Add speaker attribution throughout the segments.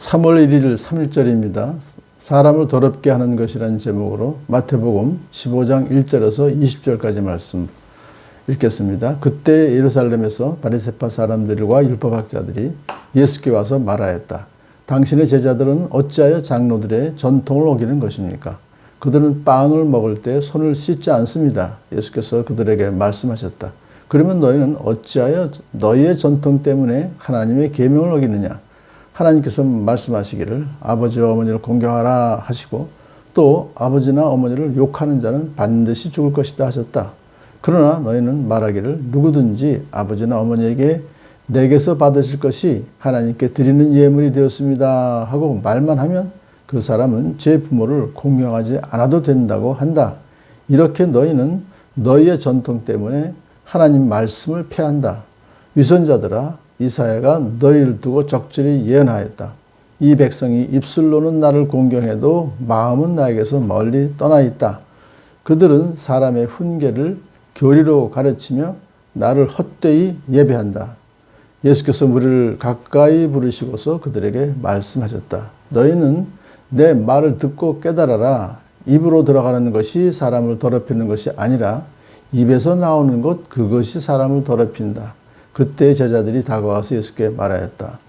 Speaker 1: 3월 1일 3일절입니다. 사람을 더럽게 하는 것이라는 제목으로 마태복음 15장 1절에서 20절까지 말씀 읽겠습니다. 그때 예루살렘에서 바리새파 사람들과 율법학자들이 예수께 와서 말하였다. 당신의 제자들은 어찌하여 장로들의 전통을 어기는 것입니까? 그들은 빵을 먹을 때 손을 씻지 않습니다. 예수께서 그들에게 말씀하셨다. 그러면 너희는 어찌하여 너희의 전통 때문에 하나님의 계명을 어기느냐? 하나님께서 말씀하시기를 아버지와 어머니를 공경하라 하시고 또 아버지나 어머니를 욕하는 자는 반드시 죽을 것이다 하셨다. 그러나 너희는 말하기를 누구든지 아버지나 어머니에게 내게서 받으실 것이 하나님께 드리는 예물이 되었습니다 하고 말만 하면 그 사람은 제 부모를 공경하지 않아도 된다고 한다. 이렇게 너희는 너희의 전통 때문에 하나님 말씀을 폐한다. 위선자들아, 이사야가 너희를 두고 적절히 예언하였다. 이 백성이 입술로는 나를 공경해도 마음은 나에게서 멀리 떠나 있다. 그들은 사람의 훈계를 교리로 가르치며 나를 헛되이 예배한다. 예수께서 무리를 가까이 부르시고서 그들에게 말씀하셨다. 너희는 내 말을 듣고 깨달아라. 입으로 들어가는 것이 사람을 더럽히는 것이 아니라 입에서 나오는 것 그것이 사람을 더럽힌다. 그때 제자들이 다가와서 예수께 말하였다.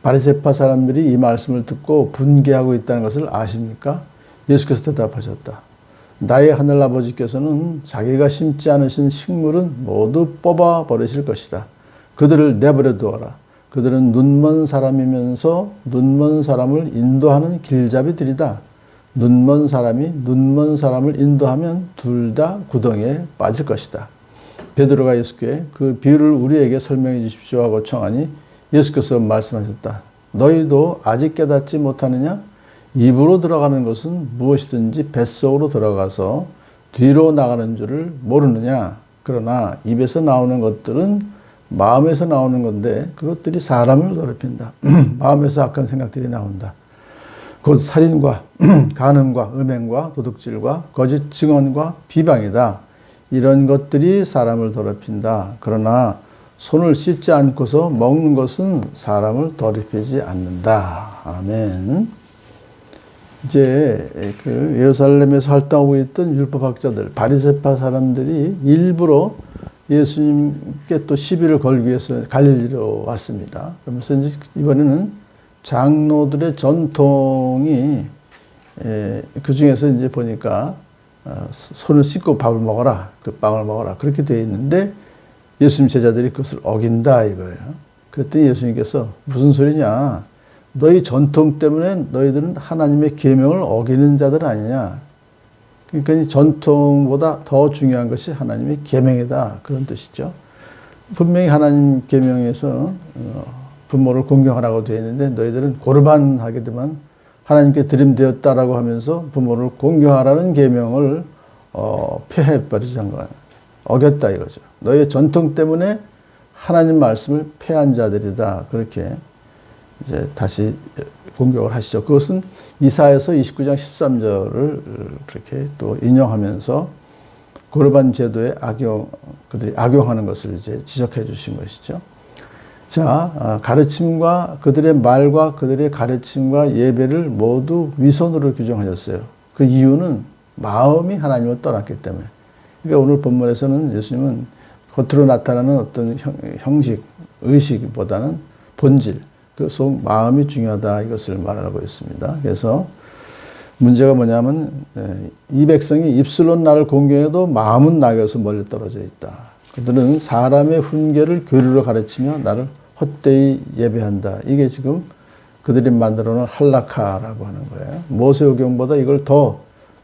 Speaker 1: 바리새파 사람들이 이 말씀을 듣고 분개하고 있다는 것을 아십니까? 예수께서 대답하셨다. 나의 하늘아버지께서는 자기가 심지 않으신 식물은 모두 뽑아 버리실 것이다. 그들을 내버려 두어라. 그들은 눈먼 사람이면서 눈먼 사람을 인도하는 길잡이들이다. 눈먼 사람이 눈먼 사람을 인도하면 둘 다 구덩이에 빠질 것이다. 베드로가 예수께 그 비유를 우리에게 설명해 주십시오 하고 청하니 예수께서 말씀하셨다. 너희도 아직 깨닫지 못하느냐? 입으로 들어가는 것은 무엇이든지 뱃속으로 들어가서 뒤로 나가는 줄을 모르느냐? 그러나 입에서 나오는 것들은 마음에서 나오는 건데 그것들이 사람을 더럽힌다. 마음에서 악한 생각들이 나온다. 곧 살인과 간음과 음행과 도둑질과 거짓 증언과 비방이다. 이런 것들이 사람을 더럽힌다. 그러나 손을 씻지 않고서 먹는 것은 사람을 더럽히지 않는다. 아멘. 이제 그 예루살렘에서 활동하고 있던 율법학자들, 바리새파 사람들이 일부러 예수님께 또 시비를 걸기 위해서 갈릴리로 왔습니다. 그러면서 이제 이번에는 장로들의 전통이 그 중에서 이제 보니까 손을 씻고 밥을 먹어라, 그 빵을 먹어라 그렇게 되어 있는데 예수님 제자들이 그것을 어긴다 이거예요. 그랬더니 예수님께서 무슨 소리냐? 너희 전통 때문에 너희들은 하나님의 계명을 어기는 자들 아니냐? 그러니까 이 전통보다 더 중요한 것이 하나님의 계명이다 그런 뜻이죠. 분명히 하나님 계명에서 부모를 공경하라고 되어 있는데 너희들은 고르반 하게 되면 하나님께 드림되었다라고 하면서 부모를 공경하라는 계명을 폐해버리자는 거예요. 어겼다 이거죠. 너희의 전통 때문에 하나님 말씀을 폐한 자들이다. 그렇게 이제 다시 공격을 하시죠. 그것은 이사야서 29장 13절을 그렇게 또 인용하면서 고르반 제도의 그들이 악용하는 것을 이제 지적해 주신 것이죠. 자, 가르침과 그들의 말과 그들의 가르침과 예배를 모두 위선으로 규정하셨어요. 그 이유는 마음이 하나님을 떠났기 때문에. 그러니까 오늘 본문에서는 예수님은 겉으로 나타나는 어떤 형식, 의식보다는 본질, 그 속 마음이 중요하다 이것을 말하고 있습니다. 그래서 문제가 뭐냐면 이 백성이 입술로 나를 공경해도 마음은 나에게서 멀리 떨어져 있다. 그들은 사람의 훈계를 교리로 가르치며 나를 헛되이 예배한다. 이게 지금 그들이 만들어 놓은 할라카라고 하는 거예요. 모세오경보다 이걸 더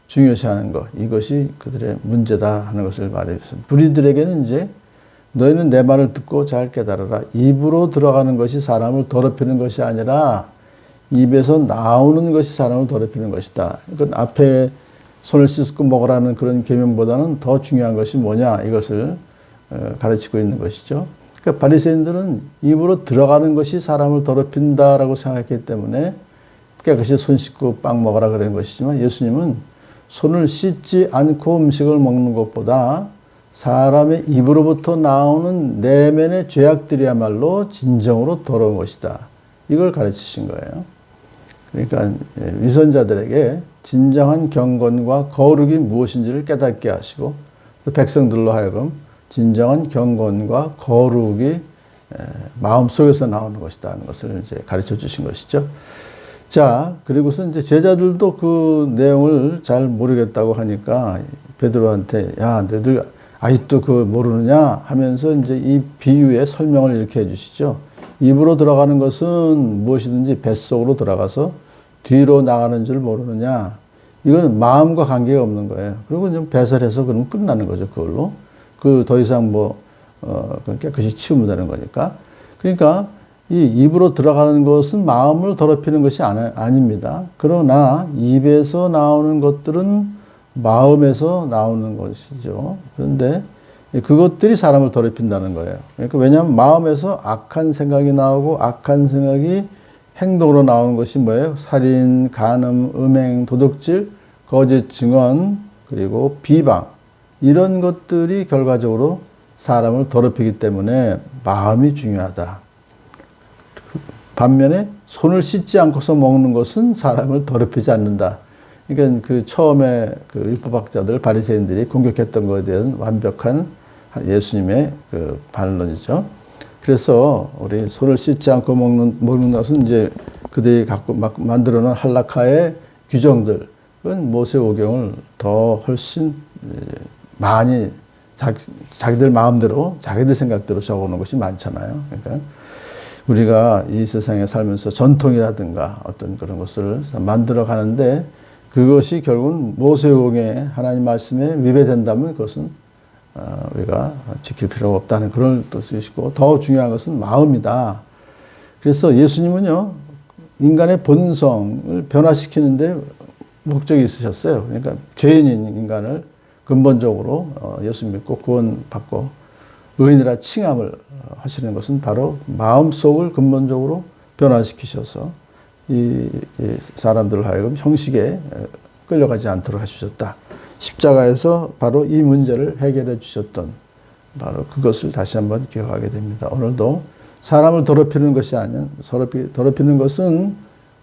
Speaker 1: 중요시하는 것. 이것이 그들의 문제다 하는 것을 말했습니다. 무리들에게는 이제 너희는 내 말을 듣고 잘 깨달아라. 입으로 들어가는 것이 사람을 더럽히는 것이 아니라 입에서 나오는 것이 사람을 더럽히는 것이다. 그러니까 앞에 손을 씻고 먹으라는 그런 계명보다는 더 중요한 것이 뭐냐 이것을 가르치고 있는 것이죠. 그러니까 바리새인들은 입으로 들어가는 것이 사람을 더럽힌다라고 생각했기 때문에 깨끗이 손 씻고 빵 먹으라 그러는 것이지만 예수님은 손을 씻지 않고 음식을 먹는 것보다 사람의 입으로부터 나오는 내면의 죄악들이야말로 진정으로 더러운 것이다. 이걸 가르치신 거예요. 그러니까 위선자들에게 진정한 경건과 거룩이 무엇인지를 깨닫게 하시고 또 백성들로 하여금 진정한 경건과 거룩이 마음속에서 나오는 것이다 하는 것을 이제 가르쳐 주신 것이죠. 자, 그리고서 이제 제자들도 그 내용을 잘 모르겠다고 하니까 베드로한테 야, 너희들 아직도 그 모르느냐 하면서 이제 이 비유의 설명을 이렇게 해 주시죠. 입으로 들어가는 것은 무엇이든지 뱃속으로 들어가서 뒤로 나가는 줄 모르느냐. 이거는 마음과 관계가 없는 거예요. 그리고 좀 배설해서 그러면 끝나는 거죠. 그걸로. 그 더 이상 깨끗이 치우면 되는 거니까. 그러니까 이 입으로 들어가는 것은 마음을 더럽히는 것이 아닙니다. 그러나 입에서 나오는 것들은 마음에서 나오는 것이죠. 그런데 그것들이 사람을 더럽힌다는 거예요. 그러니까 왜냐하면 마음에서 악한 생각이 나오고 악한 생각이 행동으로 나오는 것이 뭐예요? 살인, 간음, 음행, 도둑질, 거짓 증언, 그리고 비방. 이런 것들이 결과적으로 사람을 더럽히기 때문에 마음이 중요하다. 반면에 손을 씻지 않고서 먹는 것은 사람을 더럽히지 않는다. 그러니까 그 처음에 그 율법학자들, 바리새인들이 공격했던 것에 대한 완벽한 예수님의 그 반론이죠. 그래서 우리 손을 씻지 않고 먹는 것은 이제 그들이 갖고 막 만들어 놓은 할라카의 규정들, 그건 모세오경을 더 훨씬 많이 자기들 마음대로, 자기들 생각대로 적어놓은 것이 많잖아요. 그러니까 우리가 이 세상에 살면서 전통이라든가 어떤 그런 것을 만들어 가는데 그것이 결국은 모세오경의 하나님 말씀에 위배된다면 그것은 우리가 지킬 필요가 없다는 그런 뜻이고 더 중요한 것은 마음이다. 그래서 예수님은요, 인간의 본성을 변화시키는데 목적이 있으셨어요. 그러니까 죄인인 인간을 근본적으로 예수 믿고 구원받고 의인이라 칭함을 하시는 것은 바로 마음속을 근본적으로 변화시키셔서 이 사람들을 하여금 형식에 끌려가지 않도록 해주셨다. 십자가에서 바로 이 문제를 해결해 주셨던 바로 그것을 다시 한번 기억하게 됩니다. 오늘도 사람을 더럽히는 것이 아닌, 더럽히는 것은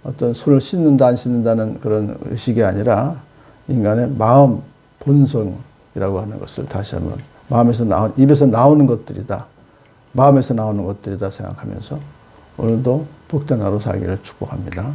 Speaker 1: 어떤 손을 씻는다 안 씻는다는 그런 의식이 아니라 인간의 마음 본성이라고 하는 것을 다시 한번 입에서 나오는 것들이다. 마음에서 나오는 것들이다 생각하면서 오늘도 복된 하루 살기를 축복합니다.